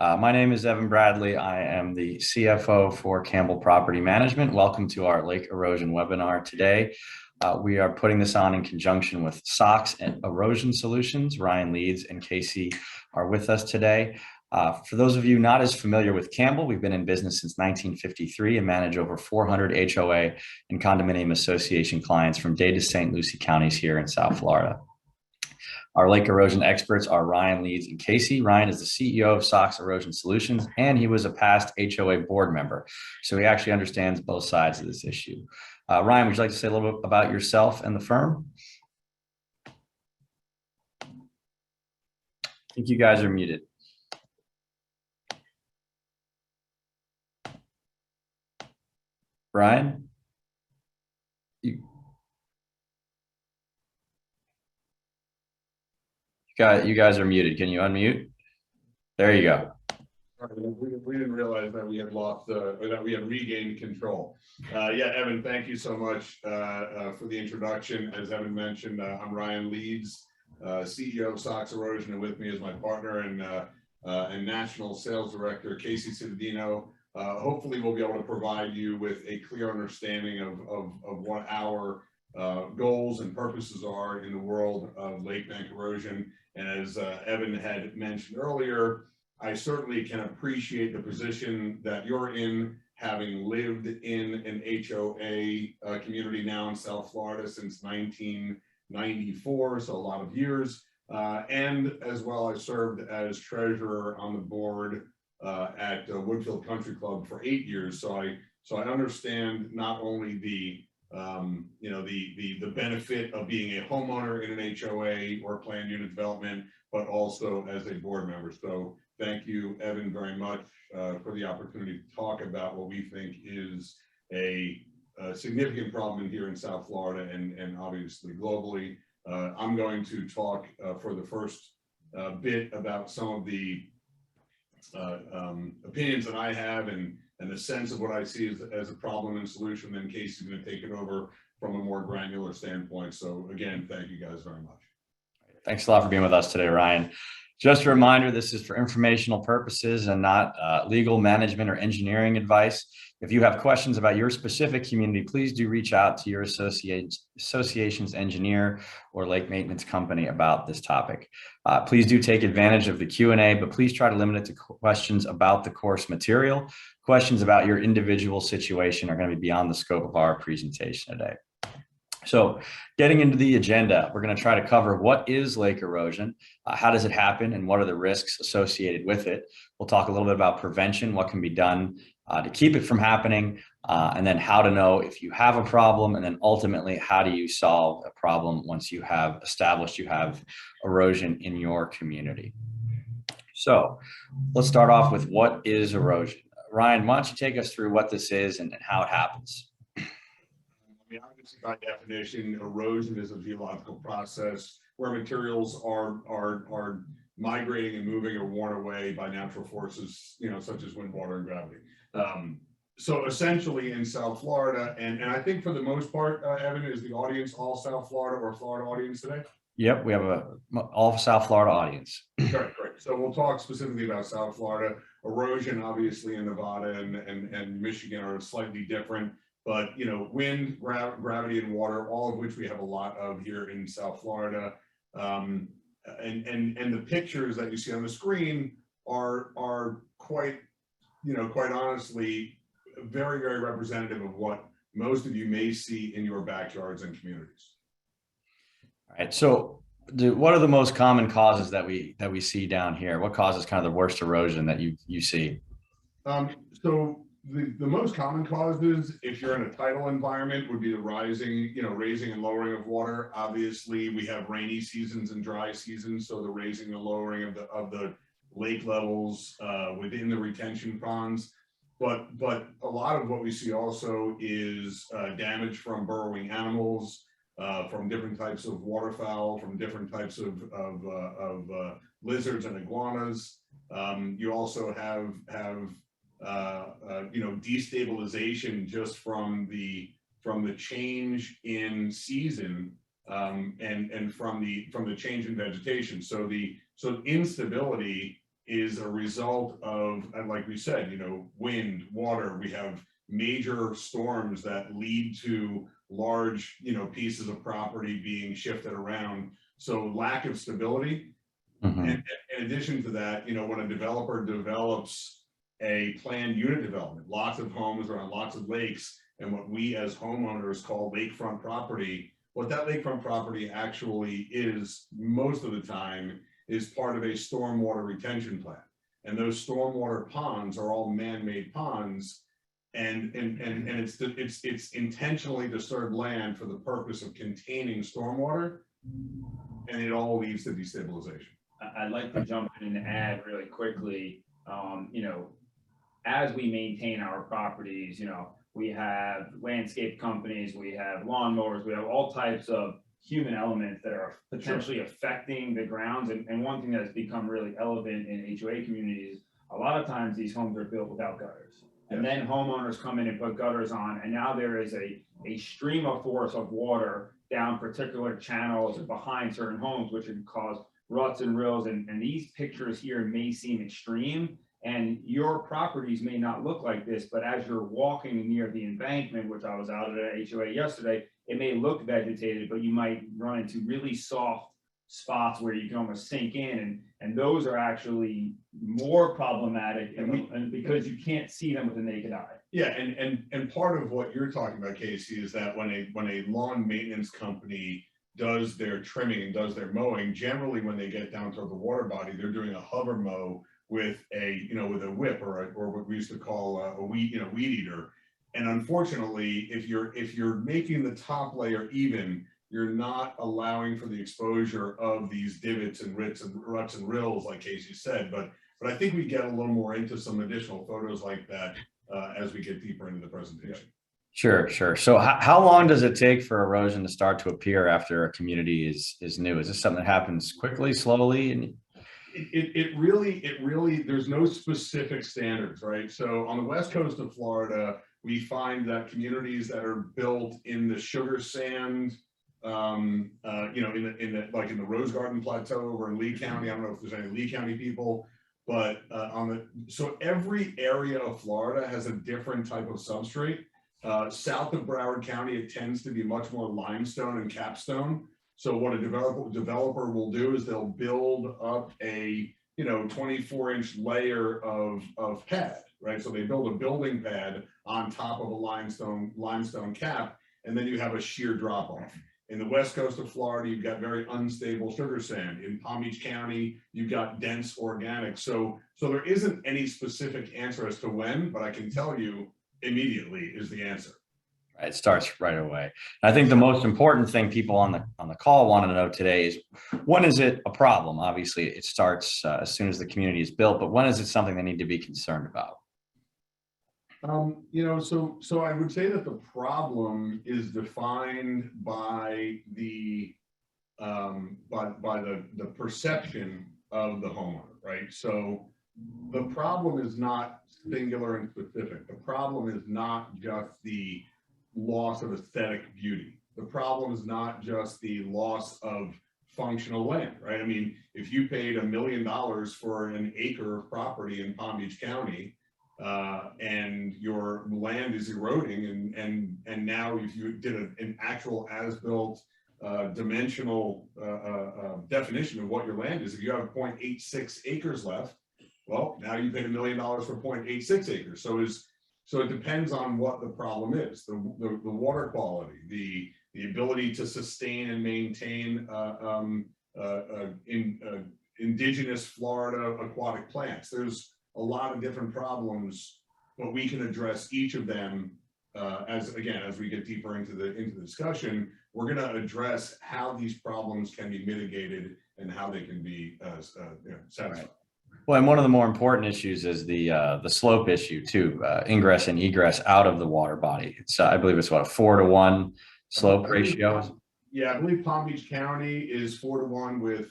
My name is Evan Bradley. I am the CFO for Campbell Property Management. Welcome to our lake erosion webinar today. We are putting this on in conjunction with Sox Erosion Solutions. Ryan Leeds and Casey are with us today. For those of you not as familiar with Campbell, we've been in business since 1953 and manage over 400 HOA and condominium association clients from Dade to St. Lucie counties here in South Florida. Our lake erosion experts are Ryan Leeds and Casey. Ryan is the CEO of Sox Erosion Solutions, and he was a past HOA board member. So he actually understands both sides of this issue. Ryan, would you like to say a little bit about yourself and the firm? I think you guys are muted. Ryan? You guys are muted. Can you unmute? There you go. We didn't realize that we had lost, or that we had regained control. Yeah, Evan, thank you so much for the introduction. As Evan mentioned, I'm Ryan Leeds, CEO of Sox Erosion, and with me is my partner and National Sales Director, Casey Cittadino. Hopefully, we'll be able to provide you with a clear understanding of what our goals and purposes are in the world of lake bank erosion. And as Evan had mentioned earlier, I certainly can appreciate the position that you're in, having lived in an HOA community now in South Florida since 1994, so a lot of years. And as well, I served as treasurer on the board at Woodfield Country Club for 8 years. So I understand not only the benefit of being a homeowner in an HOA or planned unit development, but also as a board member. So thank you, Evan, very much for the opportunity to talk about what we think is a significant problem here in South Florida and obviously globally. I'm going to talk for the first bit about some of the opinions that I have and the sense of what I see as a problem and solution. Then Casey's going to take it over from a more granular standpoint. So again, thank you guys very much. Thanks a lot for being with us today, Ryan. Just a reminder, this is for informational purposes and not legal, management, or engineering advice. If you have questions about your specific community, please do reach out to your association's engineer or lake maintenance company about this topic. Please do take advantage of the Q&A, but please try to limit it to questions about the course material. Questions about your individual situation are going to be beyond the scope of our presentation today. So getting into the agenda, we're going to try to cover what is lake erosion, how does it happen, and what are the risks associated with it. We'll talk a little bit about prevention, what can be done to keep it from happening, and then how to know if you have a problem, and then ultimately, how do you solve a problem once you have established you have erosion in your community. So let's start off with what is erosion. Ryan, why don't you take us through what this is and how it happens? Obviously, by definition, erosion is a geological process where materials are migrating and moving or worn away by natural forces, such as wind, water, and gravity. So essentially, in South Florida, and I think for the most part, Evan, is the audience all South Florida or Florida audience today? Yep, we have all South Florida audience. Great. So we'll talk specifically about South Florida. Erosion, obviously, in Nevada and Michigan are slightly different. But, wind, gravity, and water, all of which we have a lot of here in South Florida. And the pictures that you see on the screen are quite honestly, very, very representative of what most of you may see in your backyards and communities. All right. So what are the most common causes that we see down here? What causes kind of the worst erosion that you see? So the most common causes, if you're in a tidal environment, would be the raising and lowering of water. Obviously, we have rainy seasons and dry seasons, so the raising and lowering of the lake levels within the retention ponds. But a lot of what we see also is damage from burrowing animals, from different types of waterfowl, from different types of lizards and iguanas. You also have destabilization just from the change in season and from the change in vegetation. So instability is a result of, and like we said, you know, wind, water. We have major storms that lead to large, you know, pieces of property being shifted around. So lack of stability. Mhm. And in addition to that, you know, when a developer develops a planned unit development, lots of homes around lots of lakes, and what we as homeowners call lakefront property, what that lakefront property actually is most of the time is part of a stormwater retention plan. And those stormwater ponds are all man-made ponds, and it's intentionally disturbed land for the purpose of containing stormwater, and it all leads to destabilization. I'd like to jump in and add really quickly, you know, as we maintain our properties, you know, we have landscape companies, we have lawnmowers, we have all types of human elements that are potentially affecting the grounds. And one thing that has become really relevant in HOA communities, a lot of times these homes are built without gutters. And then homeowners come in and put gutters on, and now there is a stream of force of water down particular channels behind certain homes, which can cause ruts and rills. And these pictures here may seem extreme, and your properties may not look like this, but as you're walking near the embankment, which I was out at a HOA yesterday, it may look vegetated, but you might run into really soft spots where you can almost sink in, and those are actually more problematic, and because you can't see them with the naked eye. Yeah, and part of what you're talking about, Casey, is that when a lawn maintenance company does their trimming and does their mowing, generally when they get down toward the water body, they're doing a hover mow with a whip or what we used to call a weed eater. And unfortunately, if you're making the top layer even, you're not allowing for the exposure of these divots and ruts and rills, like Casey said. But I think we get a little more into some additional photos like that as we get deeper into the presentation. Sure. So how long does it take for erosion to start to appear after a community is new? Is this something that happens quickly, slowly? And it really, there's no specific standards, right? So on the west coast of Florida, we find that communities that are built in the sugar sand, you know, in the Rose Garden Plateau over in Lee County. I don't know if there's any Lee County people, but so every area of Florida has a different type of substrate. South of Broward County, it tends to be much more limestone and capstone. So what a developer will do is they'll build up a 24-inch layer of pad, right? So they build a building pad on top of a limestone cap, and then you have a sheer drop off. In the west coast of Florida, you've got very unstable sugar sand. In Palm Beach County, you've got dense organic. So there isn't any specific answer as to when, but I can tell you immediately is the answer. right, it starts right away. I think the most important thing people on the call want to know today is, when is it a problem? Obviously, it starts as soon as the community is built, but when is it something they need to be concerned about? So I would say that the problem is defined by the perception of the homeowner, right? So the problem is not singular and specific. The problem is not just the loss of aesthetic beauty. The problem is not just the loss of functional land, right? I mean, if you paid $1 million for an acre of property in Palm Beach County, and your land is eroding, and now if you did an actual as-built dimensional definition of what your land is, if you have 0.86 acres left, well, now you paid $1 million for 0.86 acres. So it depends on what the problem is: the water quality, the ability to sustain and maintain indigenous Florida aquatic plants. There's a lot of different problems, but we can address each of them as we get deeper into the discussion. We're going to address how these problems can be mitigated and how they can be satisfied. Well, and one of the more important issues is the slope issue too, ingress and egress out of the water body. It's I believe it's what, a 4-to-1 slope ratio. Yeah, I believe Palm Beach County is 4-to-1 with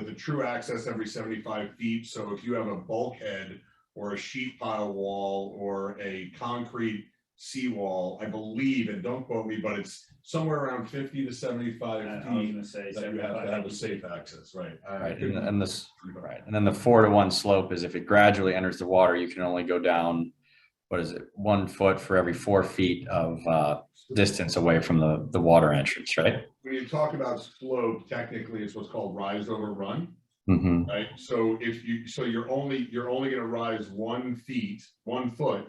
a true access every 75 feet. So if you have a bulkhead or a sheet pile wall or a concrete seawall, I believe, and don't quote me, but it's somewhere around 50 to 75 I was feet gonna say that you have to have a 75. safe access, right? Right, and this, right, and then the 4-to-1 slope is if it gradually enters the water, you can only go down, what is it, 1 foot for every 4 feet of distance away from the water entrance, right? When you talk about slope, technically it's what's called rise over run, Mm-hmm. right? So you're only going to rise 1 foot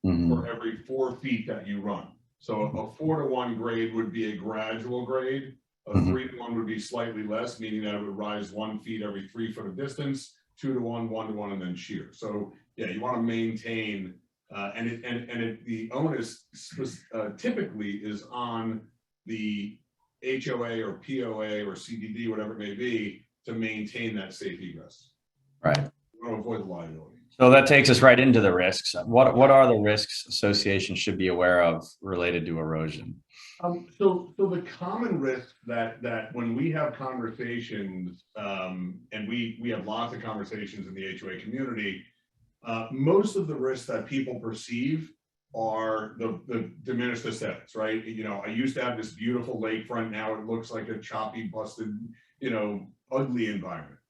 Mm-hmm. for every 4 feet that you run. So a 4-to-1 grade would be a gradual grade. A 3-to-1 would be slightly less, meaning that it would rise 1 feet every 3 foot of distance. 2-to-1, 1-to-1, and then shear. So yeah, you want to maintain, the onus typically is on the HOA or POA or CDD, whatever it may be, to maintain that safe egress. Right. You want to avoid the liability. So that takes us right into the risks. What are the risks associations should be aware of related to erosion? So the common risk that when we have conversations, and we have lots of conversations in the HOA community, most of the risks that people perceive are the diminished aesthetics, right? You know, I used to have this beautiful lakefront. Now it looks like a choppy, busted, ugly environment.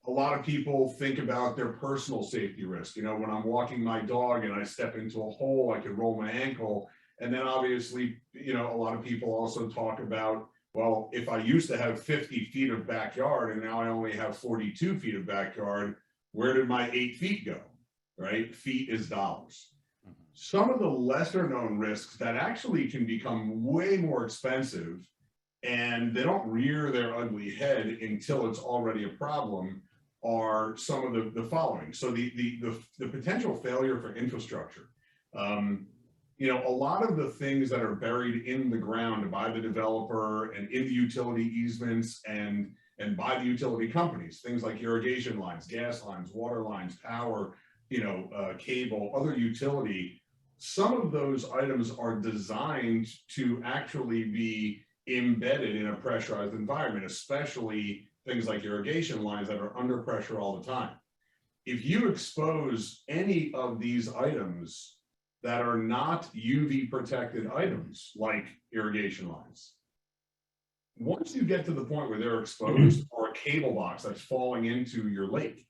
A lot of people think about their personal safety risk. You know, when I'm walking my dog and I step into a hole, I could roll my ankle. And then obviously, a lot of people also talk about, well, if I used to have 50 feet of backyard and now I only have 42 feet of backyard, where did my 8 feet go, right? Feet is dollars. Some of the lesser known risks that actually can become way more expensive and they don't rear their ugly head until it's already a problem are some of the following. So the potential failure for infrastructure. A lot of the things that are buried in the ground by the developer and in the utility easements and by the utility companies, things like irrigation lines, gas lines, water lines, power, cable, other utility. Some of those items are designed to actually be embedded in a pressurized environment, especially things like irrigation lines that are under pressure all the time. If you expose any of these items that are not UV protected items like irrigation lines, once you get to the point where they're exposed, or a cable box that's falling into your lake,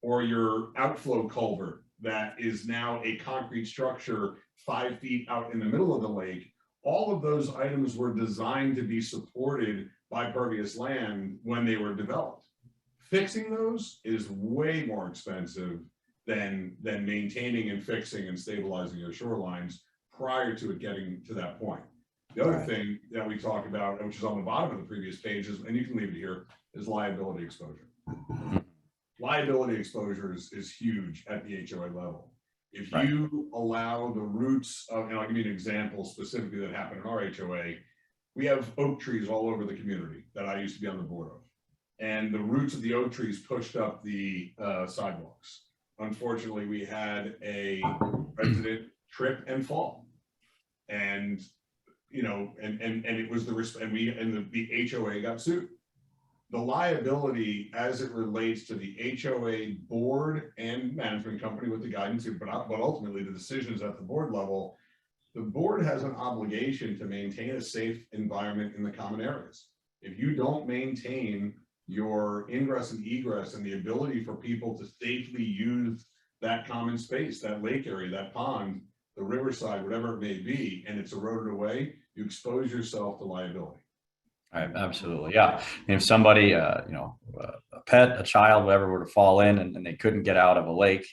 or your outflow culvert that is now a concrete structure 5 feet out in the middle of the lake, all of those items were designed to be supported by pervious land when they were developed. Fixing those is way more expensive than maintaining and fixing and stabilizing your shorelines prior to it getting to that point. The other thing that we talk about, which is on the bottom of the previous pages, and you can leave it here, is liability exposure. Liability exposure is huge at the HOA level. If you allow the roots of, and I'll give you an example specifically that happened in our HOA, we have oak trees all over the community that I used to be on the board of. And the roots of the oak trees pushed up the sidewalks. Unfortunately, we had a resident trip and fall. And, it was the HOA got sued. The liability as it relates to the HOA board and management company with the guidance, but ultimately the decisions at the board level, the board has an obligation to maintain a safe environment in the common areas. If you don't maintain your ingress and egress and the ability for people to safely use that common space, that lake area, that pond, the riverside, whatever it may be, and it's eroded away, you expose yourself to liability. Right, absolutely. Yeah. And if somebody, a pet, a child, whatever, were to fall in and they couldn't get out of a lake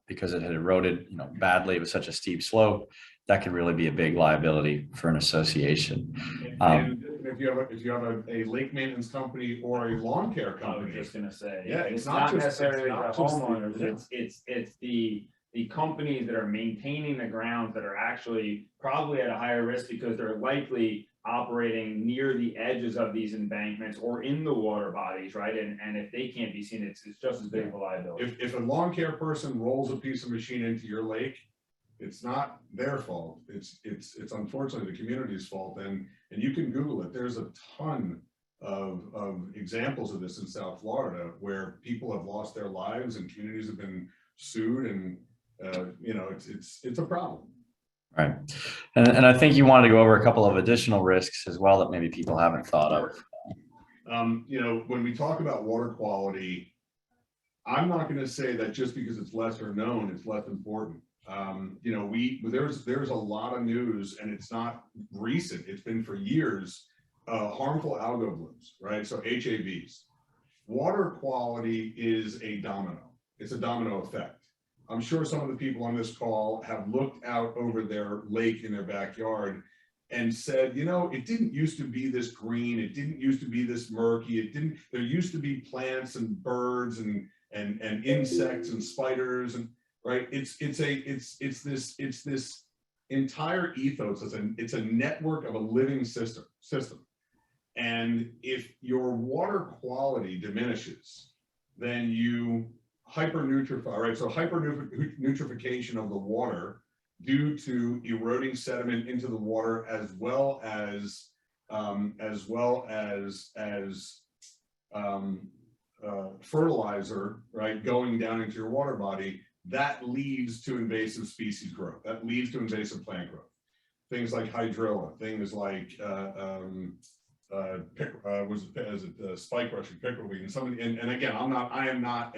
because it had eroded, badly with such a steep slope, that could really be a big liability for an association. And if you have a lake maintenance company or a lawn care company, I was just gonna say, yeah, it's not necessarily the homeowners, it's the companies that are maintaining the grounds that are actually probably at a higher risk because they're likely operating near the edges of these embankments or in the water bodies, right? And if they can't be seen, it's just as big of a liability. If a lawn care person rolls a piece of machine into your lake, it's not their fault. It's unfortunately the community's fault. And you can Google it. There's a ton of examples of this in South Florida where people have lost their lives and communities have been sued. And you know, it's a problem. Right. And I think you wanted to go over a couple of additional risks as well that maybe people haven't thought of. You know, when we talk about water quality, I'm not going to say that just because it's lesser known, it's less important. You know, there's a lot of news, and it's not recent. It's been for years. Harmful algal blooms, right? So HAVs. Water quality is a domino. It's a domino effect. I'm sure some of the people on this call have looked out over their lake in their backyard and said, you know, it didn't used to be this green. It didn't used to be this murky. There used to be plants and birds and insects and spiders, and right. It's this entire ethos. It's a network of a living system. And if your water quality diminishes, then you hypernutrify, right? So hypernutrification of the water due to eroding sediment into the water, as well as fertilizer, right, going down into your water body, that leads to invasive species growth. That leads to invasive plant growth. Things like hydrilla, things like spike rushing pickleweed, and somebody. And again, I am not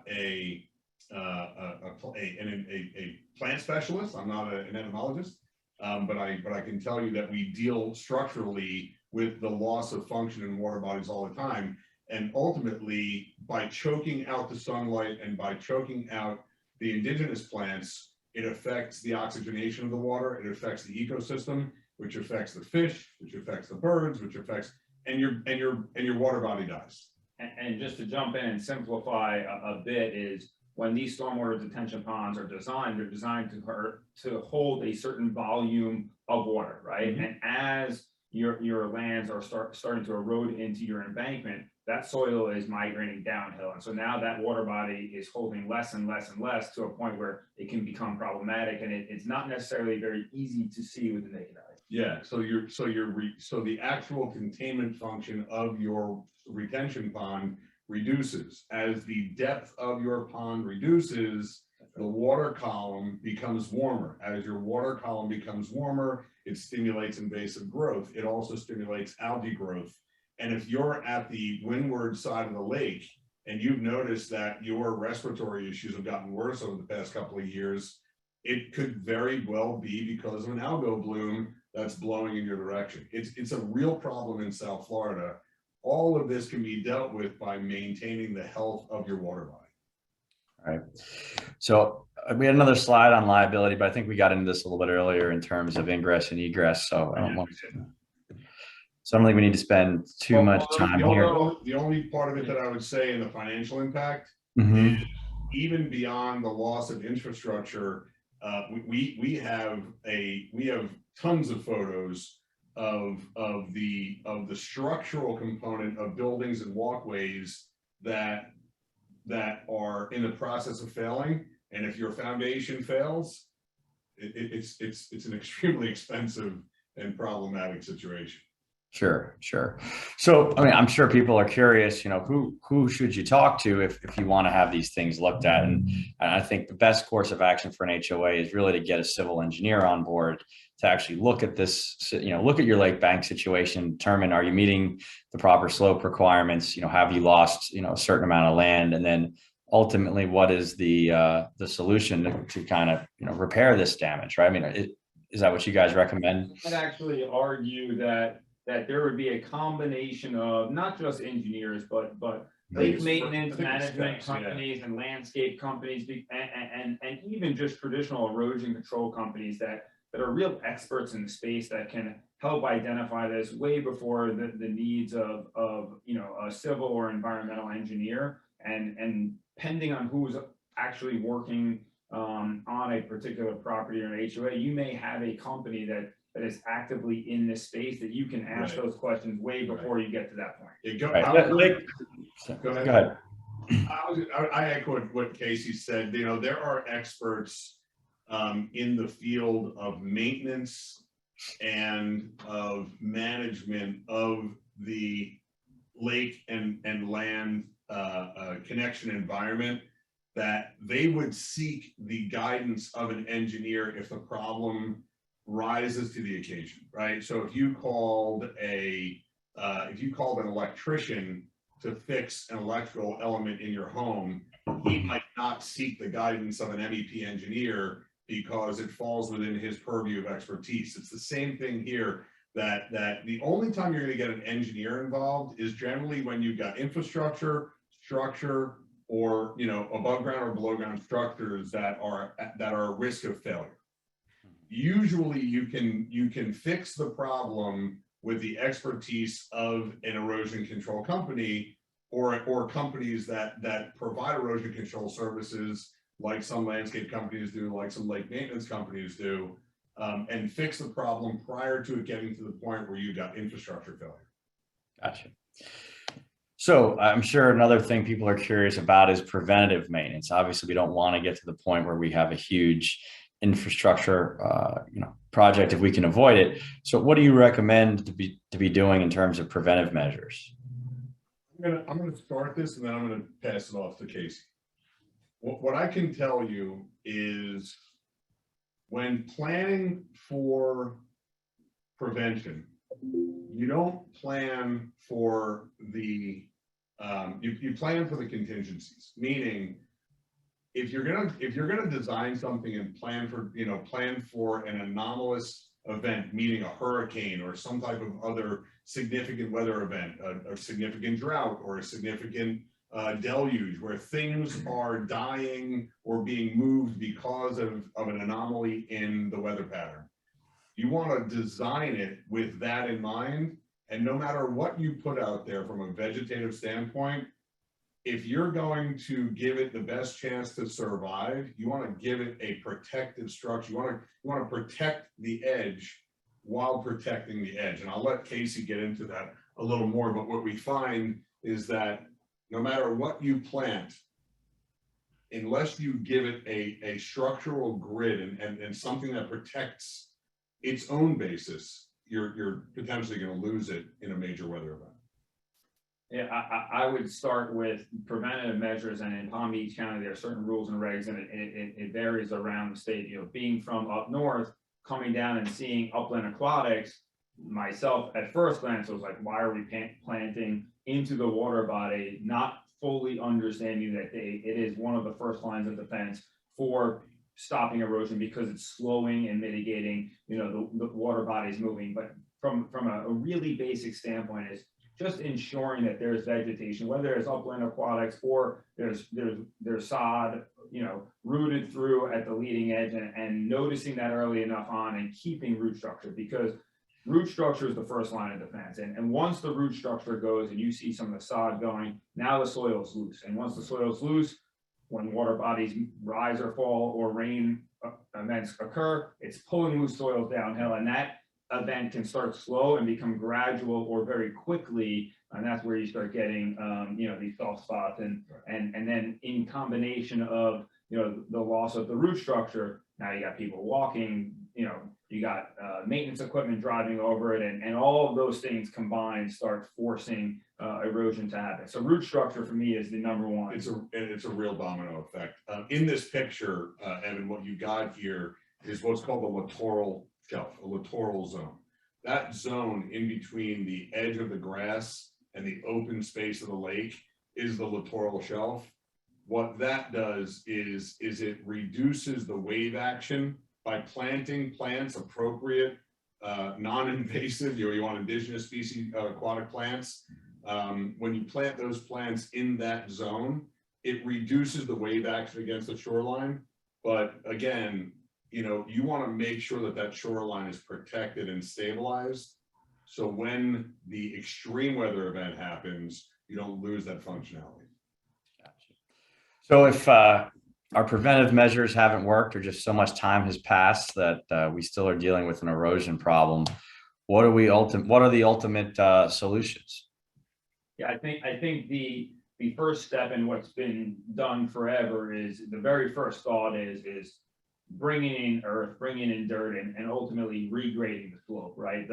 a plant specialist. I'm not an entomologist, but I can tell you that we deal structurally with the loss of function in water bodies all the time. And ultimately, by choking out the sunlight and by choking out the indigenous plants, it affects the oxygenation of the water. It affects the ecosystem, which affects the fish, which affects the birds, which affects, and your water body dies. And just to jump in and simplify a bit, is when these stormwater detention ponds are designed, they're designed to hold a certain volume of water, right? Mm-hmm. And as your lands are starting to erode into your embankment, that soil is migrating downhill. And so now that water body is holding less and less and less, to a point where it can become problematic, and it's not necessarily very easy to see with the naked eye. Yeah, so the actual containment function of your retention pond reduces. As the depth of your pond reduces, the water column becomes warmer. As your water column becomes warmer, it stimulates invasive growth. It also stimulates algae growth. And if you're at the windward side of the lake and you've noticed that your respiratory issues have gotten worse over the past couple of years, it could very well be because of an algal bloom that's blowing in your direction. It's a real problem in South Florida. All of this can be dealt with by maintaining the health of your water body. All right. So we had another slide on liability, but I think we got into this a little bit earlier in terms of ingress and egress. So I don't think we need to spend too much time here. The only part of it that I would say in the financial impact mm-hmm. is, even beyond the loss of infrastructure, we have tons of photos of the structural component of buildings and walkways that are in the process of failing. And if your foundation fails, it's an extremely expensive and problematic situation. Sure. So, I mean, I'm sure people are curious, you know, who should you talk to if you want to have these things looked at? And I think the best course of action for an HOA is really to get a civil engineer on board to actually look at this, you know, look at your lake bank situation, determine, are you meeting the proper slope requirements? You know, have you lost, you know, a certain amount of land? And then ultimately, what is the solution to kind of, you know, repair this damage, right? I mean, is that what you guys recommend? I'd actually argue that there would be a combination of not just engineers, but lake maintenance management companies and landscape companies, and even just traditional erosion control companies that are real experts in the space, that can help identify this way before the needs of you know, a civil or environmental engineer. And depending on who's actually working on a particular property or an HOA, you may have a company that is actively in this space that you can ask those questions way before you get to that point. Go ahead. I echo what Casey said. You know, there are experts in the field of maintenance and of management of the lake and land connection environment that they would seek the guidance of an engineer if the problem rises to the occasion, right? So if you called an electrician to fix an electrical element in your home, he might not seek the guidance of an MEP engineer because it falls within his purview of expertise. It's the same thing here, that the only time you're going to get an engineer involved is generally when you've got infrastructure, structure, or above ground or below ground structures that are at risk of failure. Usually you can fix the problem with the expertise of an erosion control company or companies that provide erosion control services, like some landscape companies do, like some lake maintenance companies do, and fix the problem prior to it getting to the point where you've got infrastructure failure. Gotcha. So I'm sure another thing people are curious about is preventative maintenance. Obviously, we don't want to get to the point where we have a huge infrastructure project if we can avoid it. So what do you recommend to be doing in terms of preventive measures? I'm gonna start this and then I'm gonna pass it off to Casey. What I can tell you is, when planning for prevention, you don't plan for the you plan for the contingencies. Meaning, if you're gonna design something and plan for an anomalous event, meaning a hurricane or some type of other significant weather event, a significant drought or a significant deluge where things are dying or being moved because of an anomaly in the weather pattern, you want to design it with that in mind. And no matter what you put out there from a vegetative standpoint, if you're going to give it the best chance to survive, you want to give it a protective structure. You want to protect the edge while protecting the edge. And I'll let Casey get into that a little more, but what we find is that no matter what you plant, unless you give it a structural grid and something that protects its own basis, you're potentially going to lose it in a major weather event. Yeah, I would start with preventative measures, and in Palm Beach County, there are certain rules and regs, and it varies around the state. Being from up north, coming down and seeing upland aquatics, myself at first glance, I was like, why are we planting into the water body, not fully understanding that it is one of the first lines of defense for stopping erosion, because it's slowing and mitigating, the water bodies moving. But from a really basic standpoint, is just ensuring that there's vegetation, whether it's upland aquatics or there's sod, rooted through at the leading edge, and noticing that early enough on and keeping root structure, because root structure is the first line of defense. And once the root structure goes and you see some of the sod going, now the soil is loose. And once the soil is loose, when water bodies rise or fall or rain events occur, it's pulling loose soils downhill, and that event can start slow and become gradual or very quickly, and that's where you start getting these soft spots, and then in combination of the loss of the root structure, now you got people walking, you got maintenance equipment driving over it, and all of those things combined start forcing erosion to happen. So root structure for me is the number one. It's a real domino effect. In this picture, Evan, what you got here is what's called the littoral shelf, a littoral zone. That zone in between the edge of the grass and the open space of the lake is the littoral shelf. What that does is it reduces the wave action by planting plants appropriate, non-invasive. You want indigenous species aquatic plants. When you plant those plants in that zone, it reduces the wave action against the shoreline. But again, you want to make sure that shoreline is protected and stabilized, so when the extreme weather event happens, you don't lose that functionality. Gotcha. So if our preventive measures haven't worked, or just so much time has passed that we still are dealing with an erosion problem, what are the ultimate solutions? Yeah, I think the first step, and what's been done forever, is the very first thought is bringing in earth, bringing in dirt, and ultimately regrading the slope, right?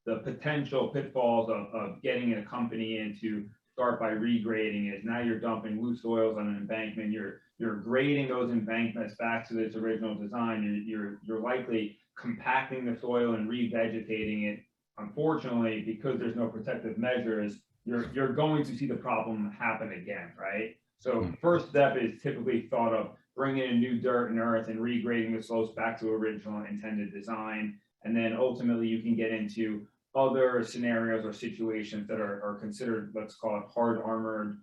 The potential pitfalls of getting a company in to start by regrading is now you're dumping loose soils on an embankment. You're grading those embankments back to its original design. You're likely compacting the soil and revegetating it. Unfortunately, because there's no protective measures, you're going to see the problem happen again, right? So first step is typically thought of bringing in new dirt and earth and regrading the slopes back to original intended design. And then ultimately you can get into other scenarios or situations that are considered, let's call it hard armored,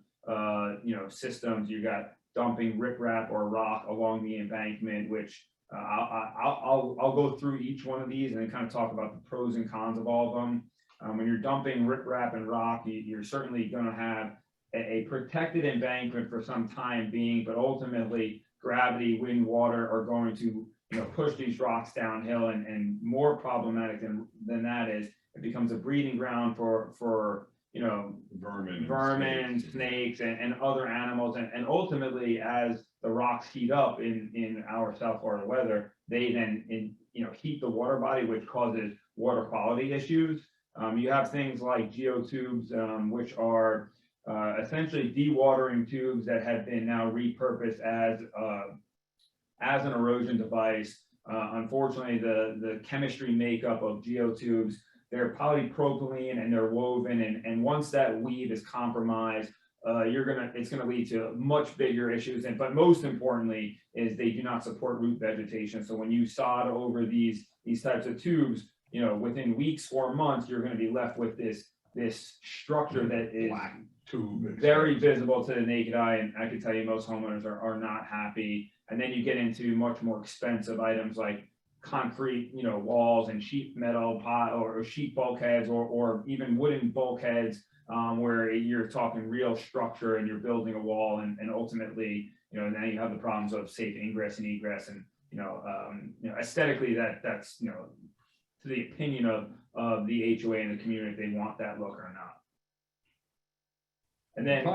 systems. You got dumping riprap or rock along the embankment, which I'll go through each one of these and then kind of talk about the pros and cons of all of them. When you're dumping riprap and rock, you're certainly going to have a protected embankment for some time being, but ultimately gravity, wind, water are going to push these rocks downhill, and more problematic than that is it becomes a breeding ground for vermin, snakes, and other animals, and ultimately as the rocks heat up in our South Florida weather, they then heat the water body, which causes water quality issues. You have things like geotubes, which are essentially dewatering tubes that have been now repurposed as an erosion device. Unfortunately, the chemistry makeup of geotubes, they're polypropylene and they're woven, and once that weave is compromised, it's gonna lead to much bigger issues. But most importantly is they do not support root vegetation. So when you sod over these types of tubes, within weeks or months, you're going to be left with this structure that is black tube, very visible to the naked eye, and I can tell you most homeowners are not happy. And then you get into much more expensive items like concrete, walls and sheet metal pot or sheet bulkheads or even wooden bulkheads, where you're talking real structure and you're building a wall, and ultimately, now you have the problems of safe ingress and egress, and aesthetically that's to the opinion of the HOA and the community if they want that look or not. And then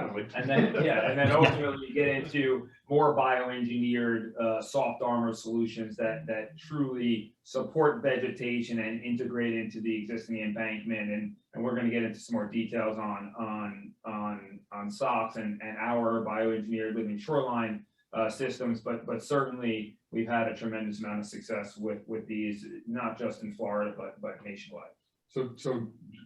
ultimately you get into more bioengineered soft armor solutions that truly support vegetation and integrate into the existing embankment. And we're going to get into some more details on Sox and our bioengineered living shoreline systems, but certainly we've had a tremendous amount of success with these, not just in Florida, but nationwide. So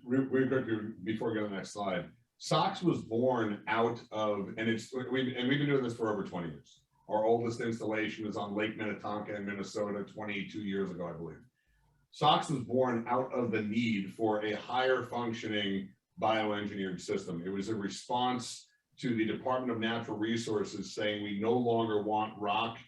really quickly before we go to the next slide, Sox was born out of, and we've been doing this for over 20 years. Our oldest installation is on Lake Minnetonka in Minnesota 22 years ago, I believe. Sox was born out of the need for a higher functioning bioengineered system. It was a response to the Department of Natural Resources saying we no longer want rock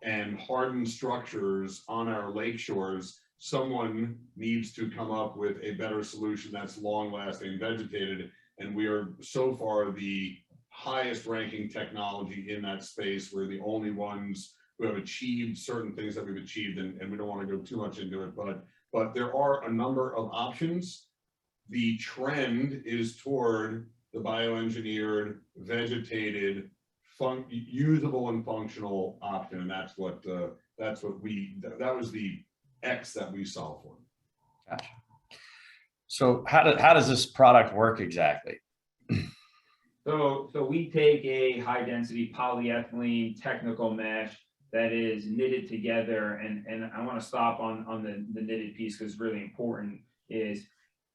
and hardened structures on our lake shores. Someone needs to come up with a better solution that's long lasting, vegetated, and we are so far the highest ranking technology in that space. We're the only ones who have achieved certain things that we've achieved, and we don't want to go too much into it, but there are a number of options. The trend is toward the bioengineered, vegetated, usable and functional option, and that was the X that we solved for. Gotcha. So how does this product work exactly? So we take a high density polyethylene technical mesh that is knitted together, and I want to stop on the knitted piece because it's really important. Is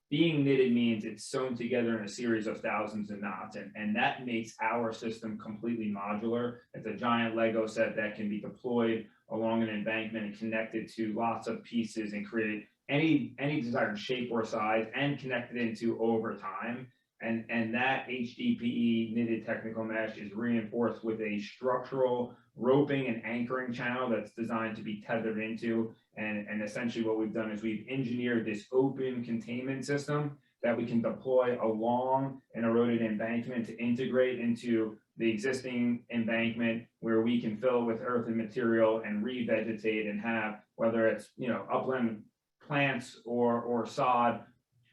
being knitted means it's sewn together in a series of thousands of knots, and that makes our system completely modular. It's a giant Lego set that can be deployed along an embankment and connected to lots of pieces and create any desired shape or size and connected into over time. And that HDPE knitted technical mesh is reinforced with a structural roping and anchoring channel that's designed to be tethered into. And essentially what we've done is we've engineered this open containment system that we can deploy along an eroded embankment to integrate into the existing embankment, where we can fill with earth and material and revegetate and have, whether it's upland plants or sod,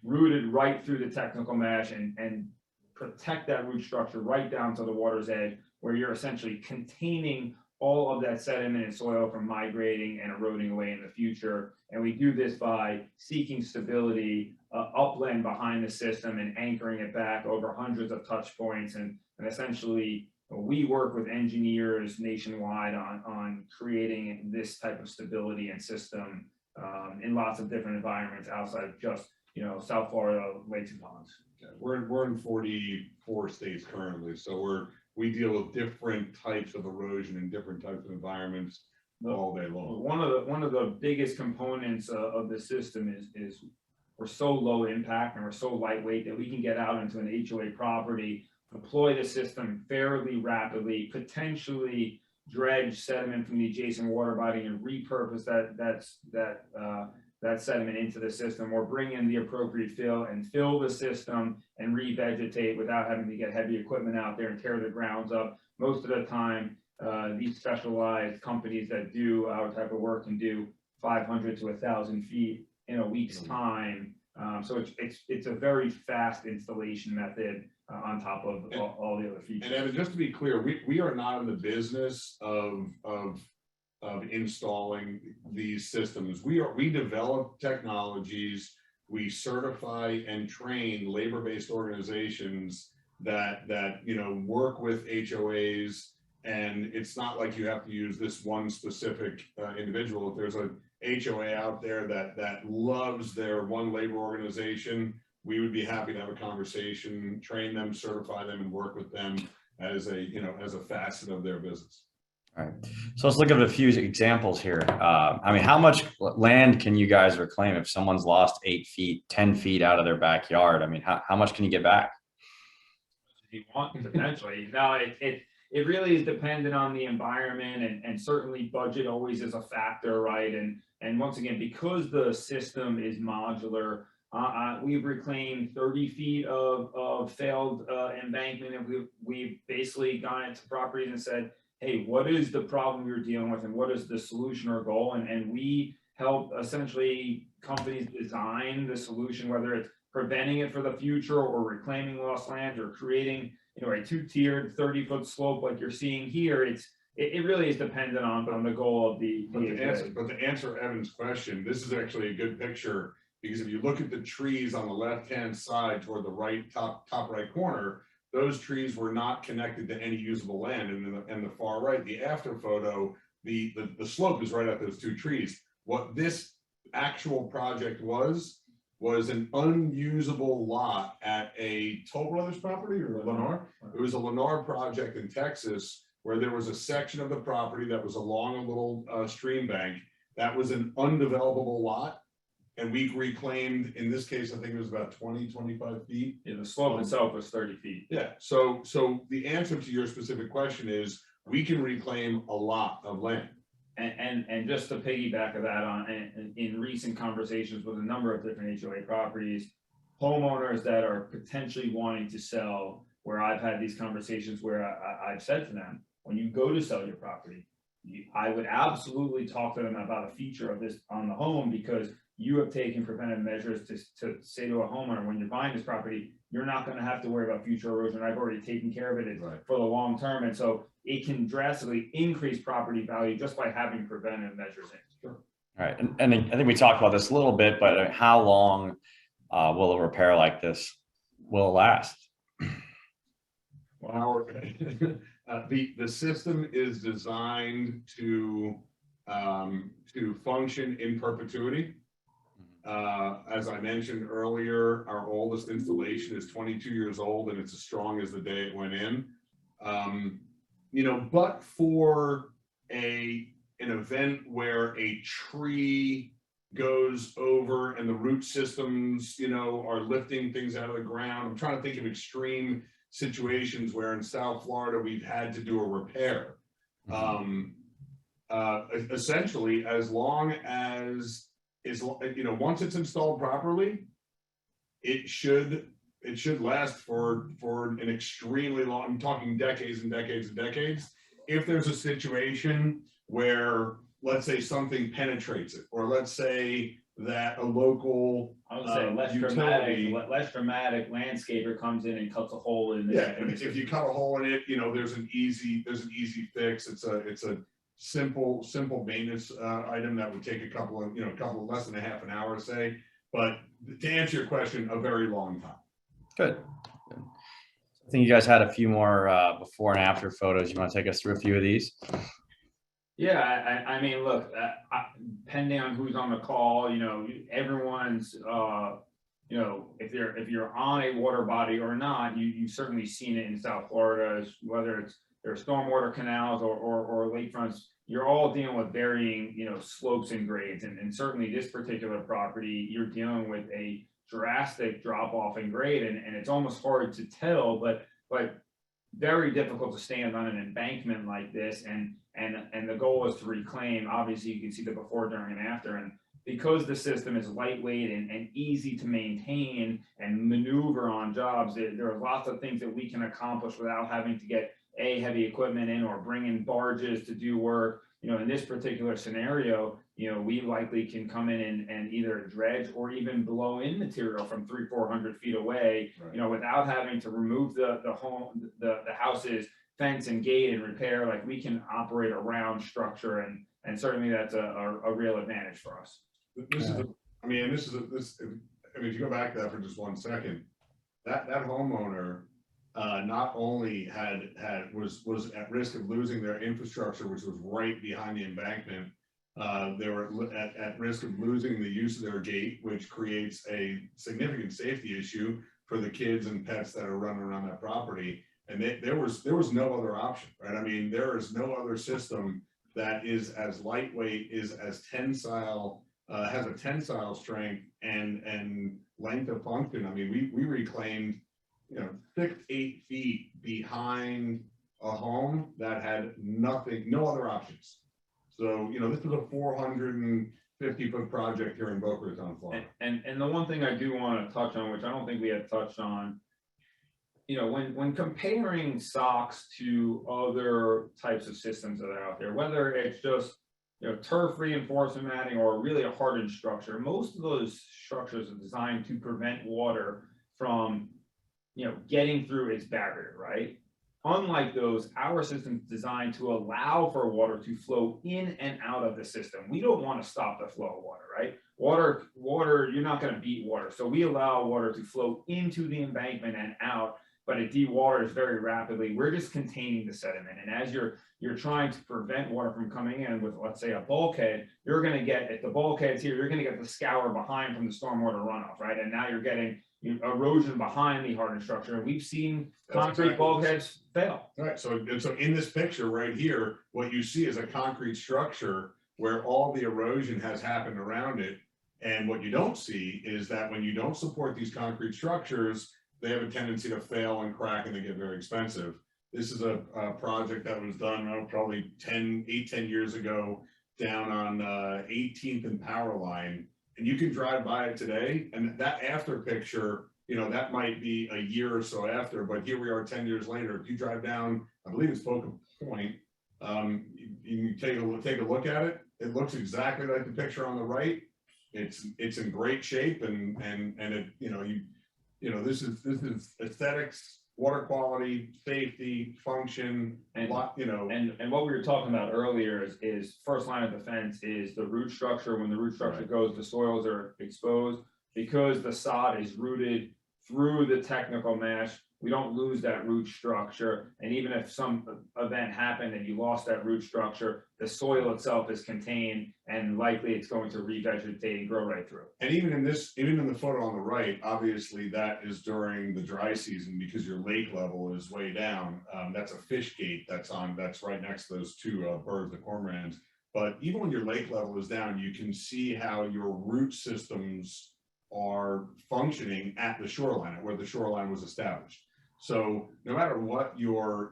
rooted right through the technical mesh and protect that root structure right down to the water's edge, where you're essentially containing all of that sediment and soil from migrating and eroding away in the future. And we do this by seeking stability upland behind the system and anchoring it back over hundreds of touch points. And essentially, we work with engineers nationwide on creating this type of stability and system in lots of different environments outside of just, South Florida, lakes and ponds. Yeah, we're in 44 states currently, so we deal with different types of erosion in different types of environments all day long. One of the biggest components of the system is we're so low impact and we're so lightweight that we can get out into an HOA property, deploy the system fairly rapidly, potentially dredge sediment from the adjacent water body and repurpose that sediment into the system, or bring in the appropriate fill and fill the system and revegetate without having to get heavy equipment out there and tear the grounds up. Most of the time, these specialized companies that do our type of work can do 500 to 1,000 feet in a week's time. So it's a very fast installation method on top of all the other features. And Evan, just to be clear, we are not in the business of installing these systems. We develop technologies, we certify and train labor-based organizations that work with HOAs, and it's not like you have to use this one specific individual. If there's a HOA out there that loves their one labor organization, we would be happy to have a conversation, train them, certify them, and work with them as a facet of their business. All right. So let's look at a few examples here. How much land can you guys reclaim if someone's lost 8 feet, 10 feet out of their backyard? How much can you get back? If you want, potentially. Now, it really is dependent on the environment, and certainly budget always is a factor, right? And once again, because the system is modular, we've reclaimed 30 feet of failed embankment, and we've basically gone into properties and said, hey, what is the problem you're dealing with, and what is the solution or goal? And we help essentially companies design the solution, whether it's preventing it for the future or reclaiming lost land or creating a two-tiered 30-foot slope like you're seeing here. It really is dependent on the goal of the to answer Evan's question, this is actually a good picture, because if you look at the trees on the left-hand side toward the right top right corner, those trees were not connected to any usable land. And the far right, the after photo, the slope is right at those two trees. What this actual project was an unusable lot at a Toll Brothers property, or Lennar. It was a Lennar project in Texas where there was a section of the property that was along a little stream bank that was an undevelopable lot. And we reclaimed, in this case, I think it was about 20-25 feet. Yeah, the slope itself was 30 feet. Yeah, so the answer to your specific question is we can reclaim a lot of land. And just to piggyback of that on, in recent conversations with a number of different HOA properties, homeowners that are potentially wanting to sell, where I've had these conversations where I've said to them, when you go to sell your property, I would absolutely talk to them about a feature of this on the home, because you have taken preventive measures to say to a homeowner, when you're buying this property, you're not going to have to worry about future erosion. I've already taken care of it for the long term. And so it can drastically increase property value just by having preventive measures in. Sure. All right. And I think we talked about this a little bit, but how long will a repair like this will last? Well, the system is designed to function in perpetuity. As I mentioned earlier, our oldest installation is 22 years old, and it's as strong as the day it went in. But for an event where a tree goes over and the root systems, are lifting things out of the ground. I'm trying to think of extreme situations where in South Florida we've had to do a repair. Essentially, as long as once it's installed properly, it should last for an extremely long, I'm talking decades and decades and decades. If there's a situation where, let's say, something penetrates it, or let's say that a local I would say utility. less dramatic landscaper comes in and cuts a hole in the. Yeah, if you cut a hole in it, you know, there's an easy fix. It's a simple maintenance item that would take a couple of less than a half an hour, say. But to answer your question, a very long time. Good. I think you guys had a few more before and after photos. You want to take us through a few of these? Yeah, I mean, look, depending on who's on the call, you know, everyone's, you know, if you're on a water body or not, you've certainly seen it in South Florida, whether it's their stormwater canals or lakefronts, you're all dealing with varying, you know, slopes and grades. And certainly this particular property, you're dealing with a drastic drop off in grade, and it's almost hard to tell, but very difficult to stand on an embankment like this. And the goal is to reclaim. Obviously, you can see the before, during, and after. And because the system is lightweight and easy to maintain and maneuver on jobs, there are lots of things that we can accomplish without having to get heavy equipment in or bring in barges to do work. You know, in this particular scenario, you know, we likely can come in and either dredge or even blow in material from 300-400 feet away, right, you know, without having to remove the house's fence and gate and repair. Like, we can operate around structure, and certainly that's a real advantage for us. This is if you go back to that for just 1 second, that homeowner not only was at risk of losing their infrastructure, which was right behind the embankment. They were at risk of losing the use of their gate, which creates a significant safety issue for the kids and pets that are running around that property. And there was no other option, right? I mean, there is no other system that is as lightweight, is as tensile, has a tensile strength and length of function. I mean, we reclaimed, you know, 6-8 feet behind a home that had no other options. So, you know, this was a 450-foot project here in Boca Raton, Florida. And the one thing I do want to touch on, which I don't think we had touched on, you know, when comparing Sox to other types of systems that are out there, whether it's just, you know, turf reinforcement matting or really a hardened structure, most of those structures are designed to prevent water from, you know, getting through its barrier, right? Unlike those, our system is designed to allow for water to flow in and out of the system. We don't want to stop the flow of water, right? Water, you're not going to beat water. So we allow water to flow into the embankment and out, but it dewaters very rapidly. We're just containing the sediment. And as you're trying to prevent water from coming in with, let's say, a bulkhead, you're going to get, if the bulkhead's here, you're going to get the scour behind from the stormwater runoff, right? And now you're getting erosion behind the hardened structure. And we've seen concrete bulkheads fail. All right. So in this picture right here, what you see is a concrete structure where all the erosion has happened around it. And what you don't see is that when you don't support these concrete structures, they have a tendency to fail and crack, and they get very expensive. This is a project that was done probably 10 years ago down on 18th and Powerline. And you can drive by it today, and that after picture, you know, that might be a year or so after, but here we are 10 years later. If you drive down, I believe it's Boca Point, you take a look at it. It looks exactly like the picture on the right. It's in great shape, and it, you know, this is aesthetics, water quality, safety, function, and what we were talking about earlier is first line of defense is the root structure. When the root structure goes, the soils are exposed. Because the sod is rooted through the technical mesh, we don't lose that root structure. And even if some event happened and you lost that root structure, the soil itself is contained, and likely it's going to revegetate and grow right through. And even in the photo on the right, obviously that is during the dry season because your lake level is way down. That's a fish gate that's right next to those two birds, the cormorants. But even when your lake level is down, you can see how your root systems are functioning at the shoreline, where the shoreline was established. So no matter what your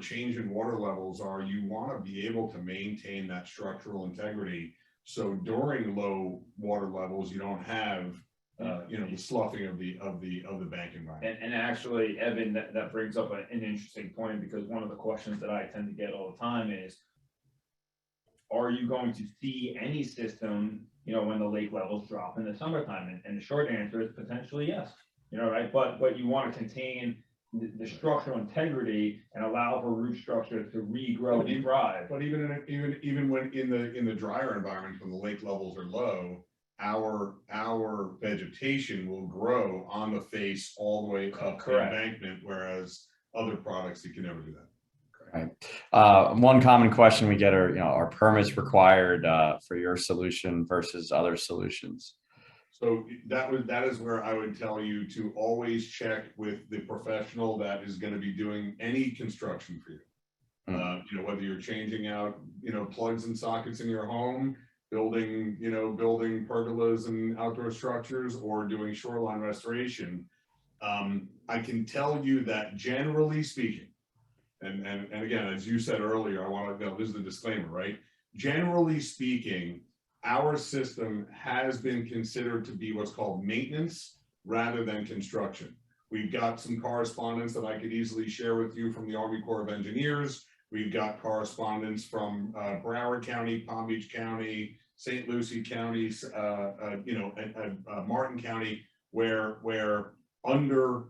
change in water levels are, you want to be able to maintain that structural integrity. So during low water levels, you don't have the sloughing of the bank environment. And actually, Evan, that brings up an interesting point, because one of the questions that I tend to get all the time is, are you going to see any system, you know, when the lake levels drop in the summertime? And the short answer is potentially yes, you know, right? But you want to contain the structural integrity and allow for root structures to regrow and thrive. But even when in the drier environment, when the lake levels are low, our vegetation will grow on the face all the way up the embankment, whereas other products, you can never do that. Right. One common question we get are, you know, are permits required for your solution versus other solutions? So that is where I would tell you to always check with the professional that is going to be doing any construction for you. You know, whether you're changing out, you know, plugs and sockets in your home, building pergolas and outdoor structures, or doing shoreline restoration. I can tell you that generally speaking, and again, as you said earlier, I want to know, this is the disclaimer, right? Generally speaking, our system has been considered to be what's called maintenance rather than construction. We've got some correspondence that I could easily share with you from the Army Corps of Engineers. We've got correspondence from Broward County, Palm Beach County, St. Lucie counties, you know, Martin County, where under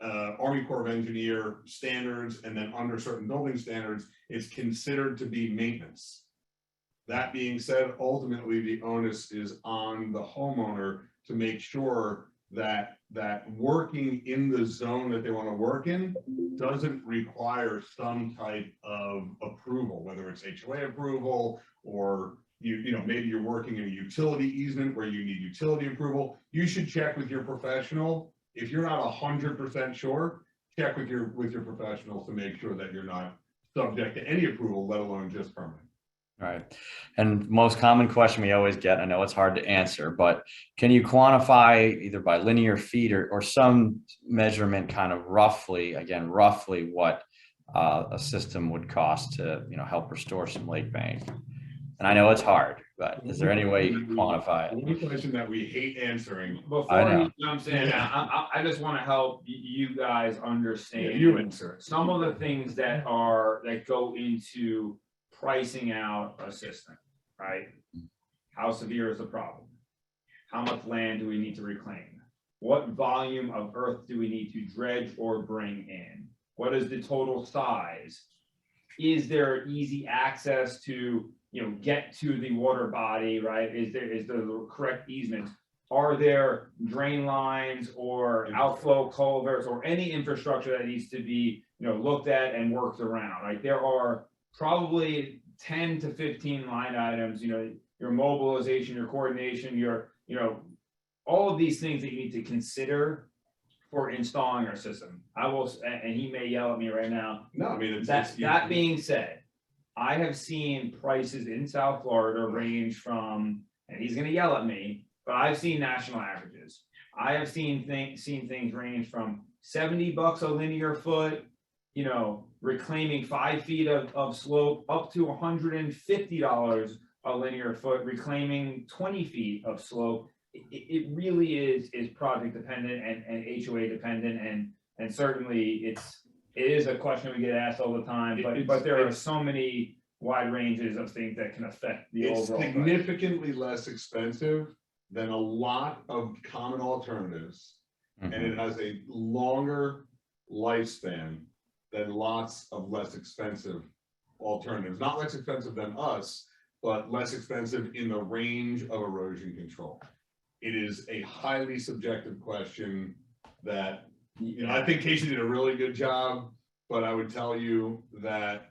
Army Corps of Engineer standards and then under certain building standards, it's considered to be maintenance. That being said, ultimately the onus is on the homeowner to make sure that working in the zone that they want to work in doesn't require some type of approval, whether it's HOA approval or you know, maybe you're working in a utility easement where you need utility approval. You should check with your professional. If you're not 100% sure, check with your professionals to make sure that you're not subject to any approval, let alone just permit. Right. And most common question we always get, I know it's hard to answer, but can you quantify either by linear feet or some measurement kind of roughly what a system would cost to, you know, help restore some lake bank? And I know it's hard, but is there any way you can quantify it? One question that we hate answering. Before he jumps in, I just want to help you guys understand some of the things that go into pricing out a system, right? How severe is the problem? How much land do we need to reclaim? What volume of earth do we need to dredge or bring in? What is the total size? Is there easy access to, you know, get to the water body, right? Is there the correct easement? Are there drain lines or outflow culverts or any infrastructure that needs to be, you know, looked at and worked around, right? There are probably 10 to 15 line items, you know, your mobilization, your coordination, your, you know, all of these things that you need to consider for installing our system. I will, and he may yell at me right now. No, I mean, that being said, I have seen prices in South Florida range from, and he's going to yell at me, but I've seen national averages. I have seen things range from $70 a linear foot, you know, reclaiming 5 feet of slope, up to $150 a linear foot, reclaiming 20 feet of slope. It really is project dependent and HOA dependent, and certainly it is a question we get asked all the time, but there are so many wide ranges of things that can affect the overall price. It's significantly less expensive than a lot of common alternatives, and it has a longer lifespan than lots of less expensive alternatives. Not less expensive than us, but less expensive in the range of erosion control. It is a highly subjective question that, you know, I think Casey did a really good job, but I would tell you that,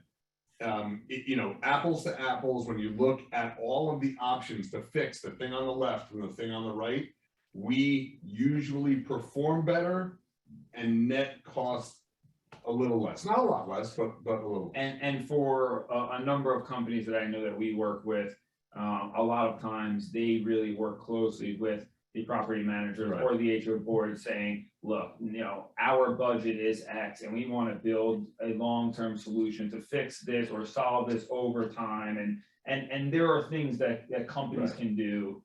you know, apples to apples, when you look at all of the options to fix the thing on the left and the thing on the right, we usually perform better and net cost a little less, not a lot less, but a little. And for a number of companies that I know that we work with, a lot of times they really work closely with the property managers or the HOA board, saying, look, you know, our budget is X and we want to build a long-term solution to fix this or solve this over time. And there are things that companies can do.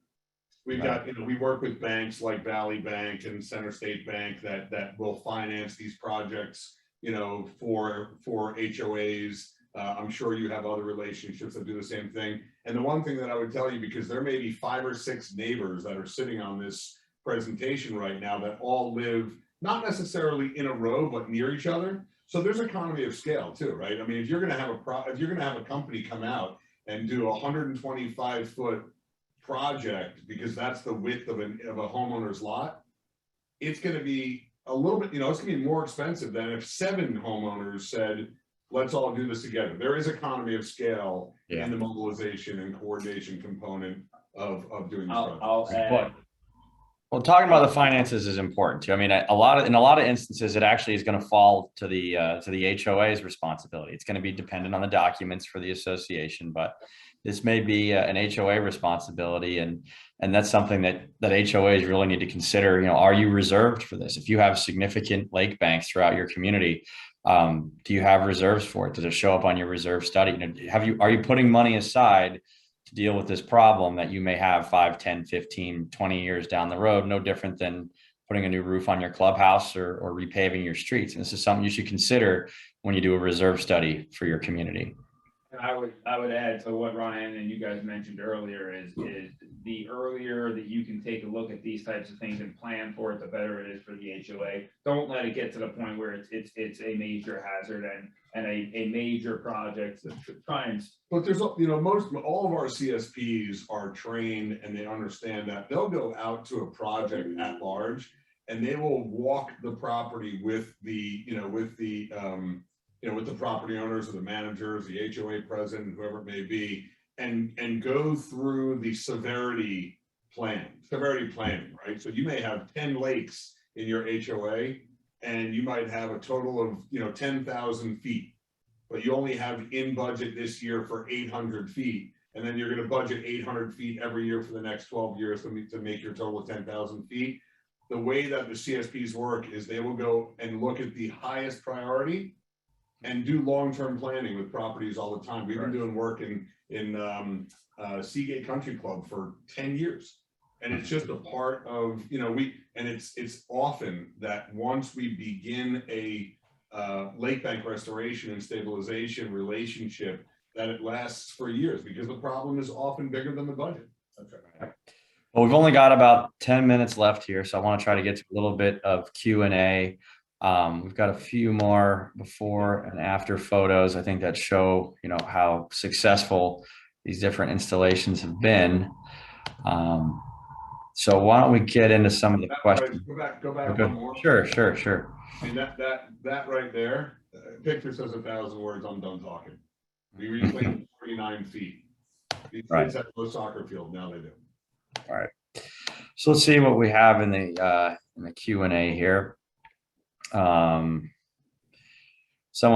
We've got, you know, we work with banks like Valley Bank and Center State Bank that will finance these projects, you know, for HOAs. I'm sure you have other relationships that do the same thing. And the one thing that I would tell you, because there may be 5 or 6 neighbors that are sitting on this presentation right now that all live not necessarily in a row, but near each other. So there's economy of scale too, right? I mean, if you're going to have a company come out and do a 125-foot project, because that's the width of a homeowner's lot, it's going to be a little bit, it's going to be more expensive than if 7 homeowners said, let's all do this together. There is economy of scale in the mobilization and coordination component of doing this project. I'll add. Well, talking about the finances is important too. I mean, in a lot of instances, it actually is going to fall to the HOA's responsibility. It's going to be dependent on the documents for the association, but this may be an HOA responsibility, and that's something that HOAs really need to consider. Are you reserved for this? If you have significant lake banks throughout your community, do you have reserves for it? Does it show up on your reserve study? Are you putting money aside to deal with this problem that you may have 5, 10, 15, 20 years down the road? No different than putting a new roof on your clubhouse or repaving your streets. And this is something you should consider when you do a reserve study for your community. I would add to what Ryan and you guys mentioned earlier is the earlier that you can take a look at these types of things and plan for it, the better it is for the HOA. Don't let it get to the point where it's a major hazard and a major project to try and. But there's, all of our CSPs are trained and they understand that they'll go out to a project at large and they will walk the property with the property owners or the managers, the HOA president, whoever it may be, and go through the severity planning, right? So you may have 10 lakes in your HOA and you might have a total of 10,000 feet, but you only have in budget this year for 800 feet, and then you're going to budget 800 feet every year for the next 12 years to make your total of 10,000 feet. The way that the CSPs work is they will go and look at the highest priority and do long-term planning with properties all the time. We've been doing work in Seagate Country Club for 10 years. And it's just a part of, it's often that once we begin a lake bank restoration and stabilization relationship, that it lasts for years because the problem is often bigger than the budget. Okay. Well, we've only got about 10 minutes left here, so I want to try to get to a little bit of Q&A. We've got a few more before and after photos, I think, that show, how successful these different installations have been. So why don't we get into some of the questions? Right. Go back one more. Sure. And that right there, picture says 1,000 words. I'm done talking. We reclaimed 49 feet. These kids have no soccer field, now they do. All right. So let's see what we have in the Q&A here. Someone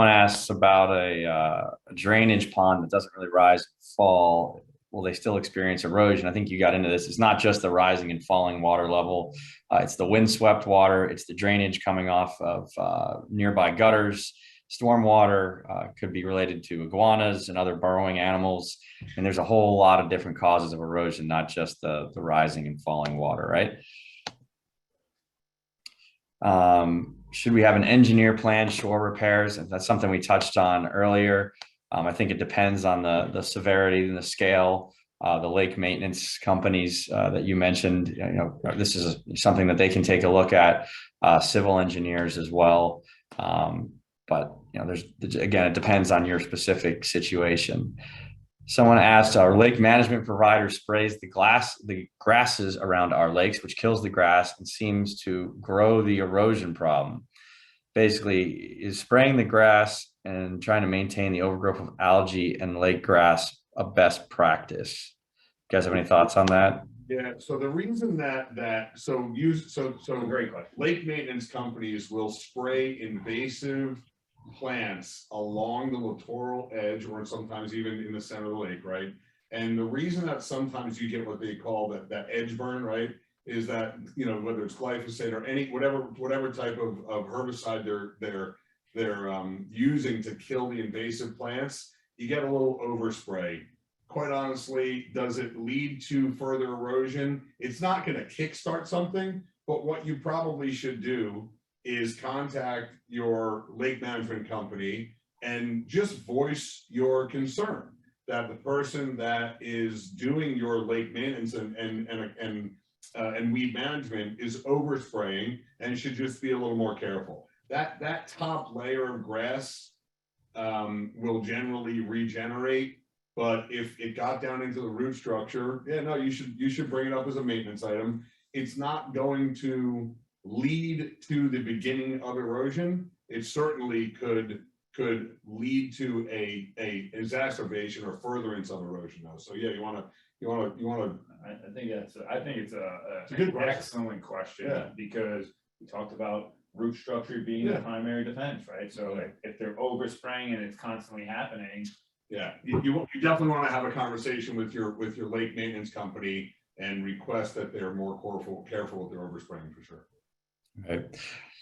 asks about a drainage pond that doesn't really rise and fall. Will they still experience erosion? I think you got into this. It's not just the rising and falling water level. It's the windswept water. It's the drainage coming off of nearby gutters. Stormwater could be related to iguanas and other burrowing animals. And there's a whole lot of different causes of erosion, not just the rising and falling water, right? Should we have an engineer plan shore repairs? That's something we touched on earlier. I think it depends on the severity and the scale. The lake maintenance companies that you mentioned, this is something that they can take a look at, civil engineers as well. But again, it depends on your specific situation. Someone asked, our lake management provider sprays the grasses around our lakes, which kills the grass and seems to grow the erosion problem. Basically, is spraying the grass and trying to maintain the overgrowth of algae and lake grass a best practice? You guys have any thoughts on that? Yeah, so the reason that Great question. Lake maintenance companies will spray invasive plants along the littoral edge or sometimes even in the center of the lake, right? And the reason that sometimes you get what they call that edge burn, right, is that whether it's glyphosate or whatever type of herbicide they're using to kill the invasive plants, you get a little overspray. Quite honestly, does it lead to further erosion? It's not going to kickstart something, but what you probably should do is contact your lake management company and just voice your concern that the person that is doing your lake maintenance and weed management is overspraying and should just be a little more careful. That top layer of grass will generally regenerate, but if it got down into the root structure, yeah, no, you should bring it up as a maintenance item. It's not going to lead to the beginning of erosion. It certainly could lead to a exacerbation or furtherance of erosion though. So yeah, you want to. I think it's a good question. Excellent question. Yeah. Because we talked about root structure being the primary defense, right? So if they're overspraying and it's constantly happening. Yeah, you definitely want to have a conversation with your lake maintenance company and request that they're more careful with their overspraying for sure. Okay.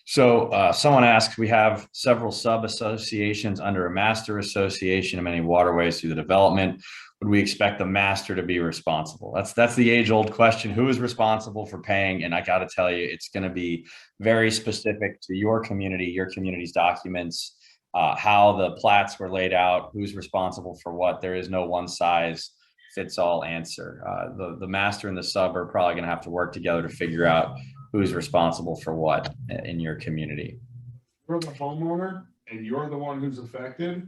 So someone asks, we have several sub-associations under a master association of many waterways through the development. Would we expect the master to be responsible? That's the age-old question. Who is responsible for paying? And I got to tell you, it's going to be very specific to your community, your community's documents, how the plats were laid out, who's responsible for what. There is no one-size-fits-all answer. The master and the sub are probably going to have to work together to figure out who's responsible for what in your community. You're the homeowner and you're the one who's affected.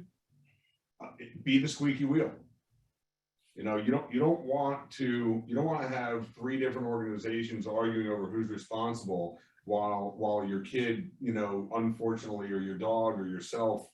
Be the squeaky wheel. You know, you don't want to have three different organizations arguing over who's responsible while your kid, you know, unfortunately, or your dog or yourself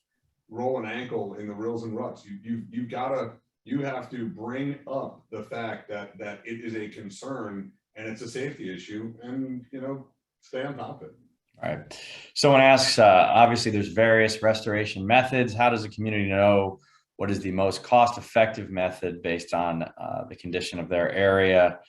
roll an ankle in the rills and ruts. You have to bring up the fact that it is a concern and it's a safety issue, and, you know, stay on top of it. All right. Someone asks, obviously there's various restoration methods. How does the community know what is the most cost-effective method based on the condition of their area?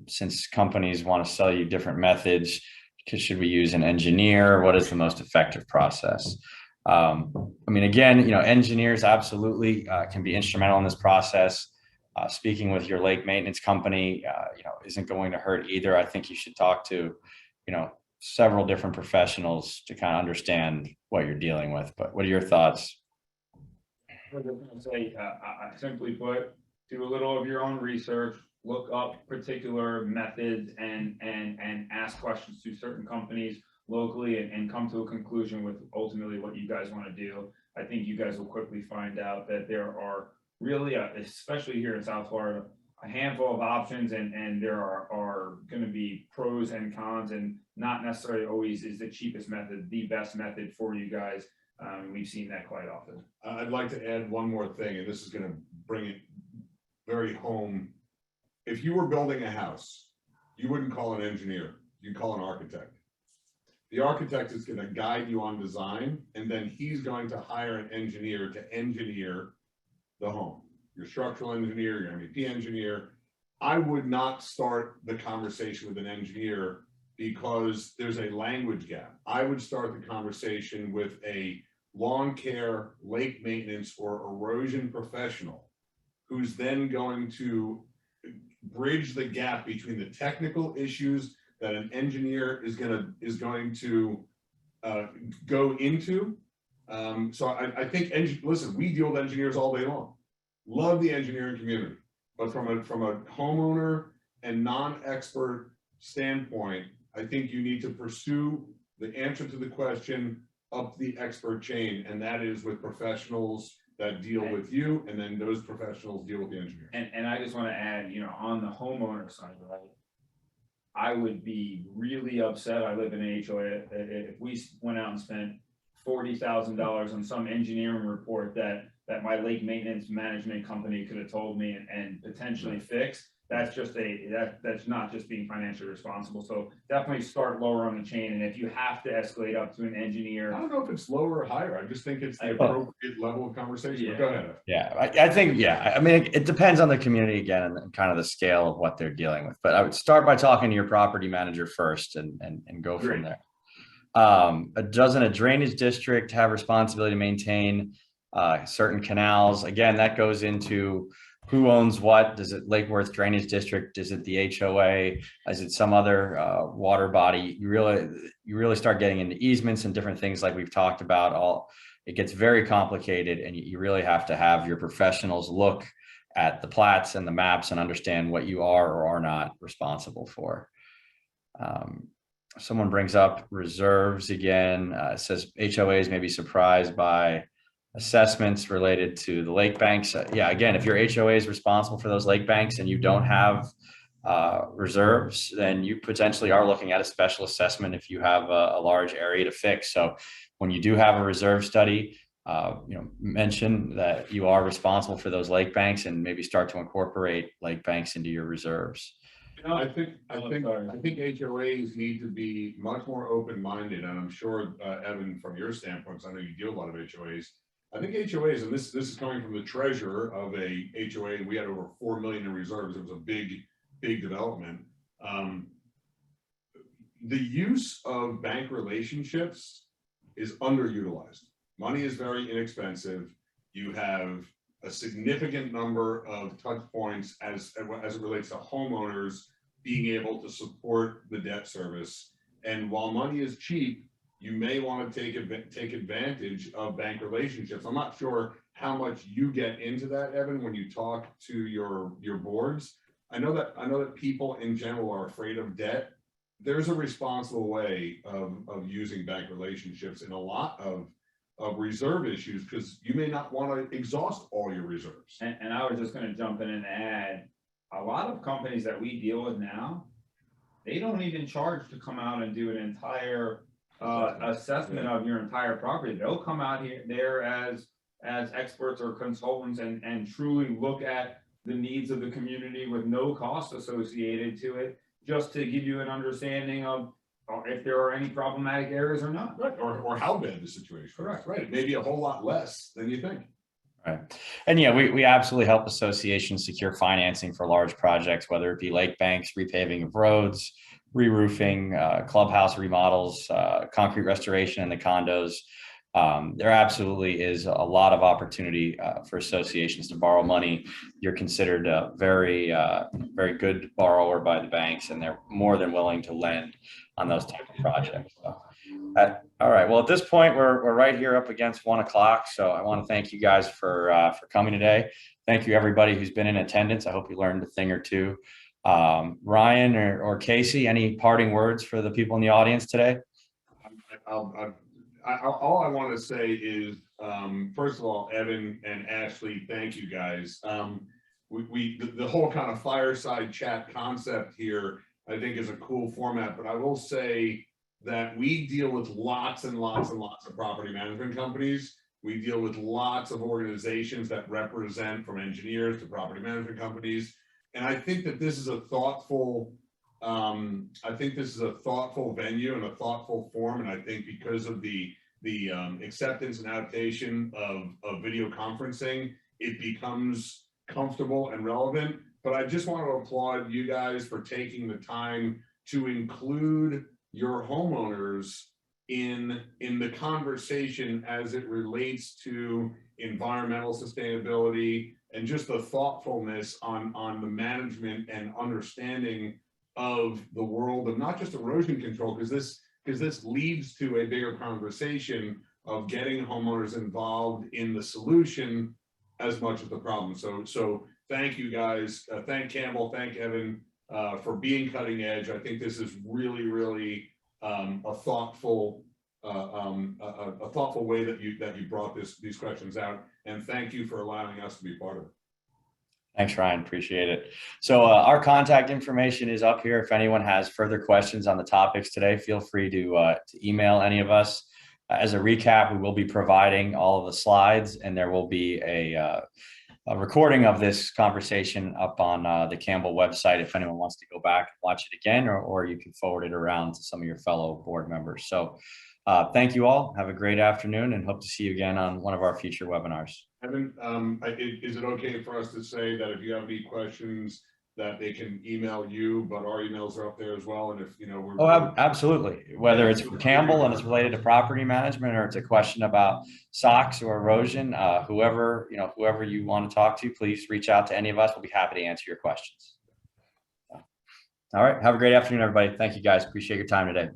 Since companies want to sell you different methods, should we use an engineer? What is the most effective process? I mean, again, you know, engineers absolutely can be instrumental in this process. Speaking with your lake maintenance company, you know, isn't going to hurt either. I think you should talk to, you know, several different professionals to kind of understand what you're dealing with. But what are your thoughts? I was going to say, simply put, do a little of your own research, look up particular methods, and ask questions to certain companies locally, and come to a conclusion with ultimately what you guys want to do. I think you guys will quickly find out that there are really, especially here in South Florida, a handful of options, and there are going to be pros and cons, and not necessarily always is the cheapest method the best method for you guys. We've seen that quite often. I'd like to add one more thing, and this is going to bring it very home. If you were building a house, you wouldn't call an engineer, you'd call an architect. The architect is going to guide you on design, and then he's going to hire an engineer to engineer the home. Your structural engineer, your MEP engineer. I would not start the conversation with an engineer because there's a language gap. I would start the conversation with a lawn care, lake maintenance, or erosion professional who's then going to bridge the gap between the technical issues that an engineer is going to go into. So I think, listen, we deal with engineers all day long. Love the engineering community, but from a homeowner and non-expert standpoint, I think you need to pursue the answer to the question up the expert chain, and that is with professionals that deal with you, and then those professionals deal with the engineer. And I just want to add, you know, on the homeowner side, right? I would be really upset. I live in an HOA. If we went out and spent $40,000 on some engineering report that my lake maintenance management company could have told me and potentially fix, that's just that's not just being financially responsible. So definitely start lower on the chain. And if you have to escalate up to an engineer, I don't know if it's lower or higher. I just think it's the appropriate level of conversation. Yeah. Go ahead. Yeah, I think, yeah, I mean, it depends on the community again and kind of the scale of what they're dealing with. But I would start by talking to your property manager first and go from there. Doesn't a drainage district have responsibility to maintain certain canals? Again, that goes into who owns what. Does it Lake Worth Drainage District? Is it the HOA? Is it some other water body? You really start getting into easements and different things like we've talked about. it gets very complicated, and you really have to have your professionals look at the plats and the maps and understand what you are or are not responsible for. Someone brings up reserves again. It says HOAs may be surprised by assessments related to the lake banks. Yeah, again, if your HOA is responsible for those lake banks and you don't have reserves, then you potentially are looking at a special assessment if you have a large area to fix. So when you do have a reserve study, mention that you are responsible for those lake banks and maybe start to incorporate lake banks into your reserves. I think HOAs need to be much more open-minded, and I'm sure, Evan, from your standpoint, I know you deal a lot of HOAs. I think HOAs, and this is coming from the treasurer of a HOA, and we had over 4 million in reserves. It was a big development. The use of bank relationships is underutilized. Money is very inexpensive. You have a significant number of touch points as it relates to homeowners being able to support the debt service. And while money is cheap, you may want to take advantage of bank relationships. I'm not sure how much you get into that, Evan, when you talk to your boards. I know that people in general are afraid of debt. There's a responsible way of using bank relationships in a lot of reserve issues, because you may not want to exhaust all your reserves. And I was just going to jump in and add, a lot of companies that we deal with now, they don't even charge to come out and do an entire assessment of your entire property. They'll come out there as experts or consultants and truly look at the needs of the community with no cost associated to it, just to give you an understanding of if there are any problematic areas or not. Right. Or how bad the situation. Correct. Right. Maybe a whole lot less than you think. Right. And yeah, we absolutely help associations secure financing for large projects, whether it be lake banks, repaving of roads, re-roofing, clubhouse remodels, concrete restoration in the condos. There absolutely is a lot of opportunity for associations to borrow money. You're considered a very good borrower by the banks, and they're more than willing to lend on those type of projects. So, all right. Well, at this point, we're right here up against 1 o'clock. So I want to thank you guys for coming today. Thank you, everybody who's been in attendance. I hope you learned a thing or two. Ryan or Casey, any parting words for the people in the audience today? All I want to say is, first of all, Evan and Ashley, thank you guys. The whole kind of fireside chat concept here, I think, is a cool format, but I will say that we deal with lots and lots and lots of property management companies. We deal with lots of organizations that represent, from engineers to property management companies. And I think that this is a thoughtful, venue and a thoughtful form. And I think because of the acceptance and adaptation of video conferencing, it becomes comfortable and relevant. But I just want to applaud you guys for taking the time to include your homeowners in the conversation as it relates to environmental sustainability and just the thoughtfulness on the management and understanding of the world of not just erosion control, because this leads to a bigger conversation of getting homeowners involved in the solution as much as the problem. So thank you guys. Thank Campbell, thank Evan for being cutting edge. I think this is really a thoughtful way that you brought these questions out, and thank you for allowing us to be part of it. Thanks, Ryan. Appreciate it. So our contact information is up here. If anyone has further questions on the topics today, feel free to email any of us. As a recap, we will be providing all of the slides, and there will be a recording of this conversation up on the Campbell website if anyone wants to go back and watch it again, or you can forward it around to some of your fellow board members. So thank you all. Have a great afternoon, and hope to see you again on one of our future webinars. Evan, is it okay for us to say that if you have any questions that they can email you, but our emails are up there as well? And if absolutely. Whether it's for Campbell and it's related to property management, or it's a question about Sox or erosion, whoever you want to talk to, please reach out to any of us. We'll be happy to answer your questions. All right. Have a great afternoon, everybody. Thank you guys. Appreciate your time today.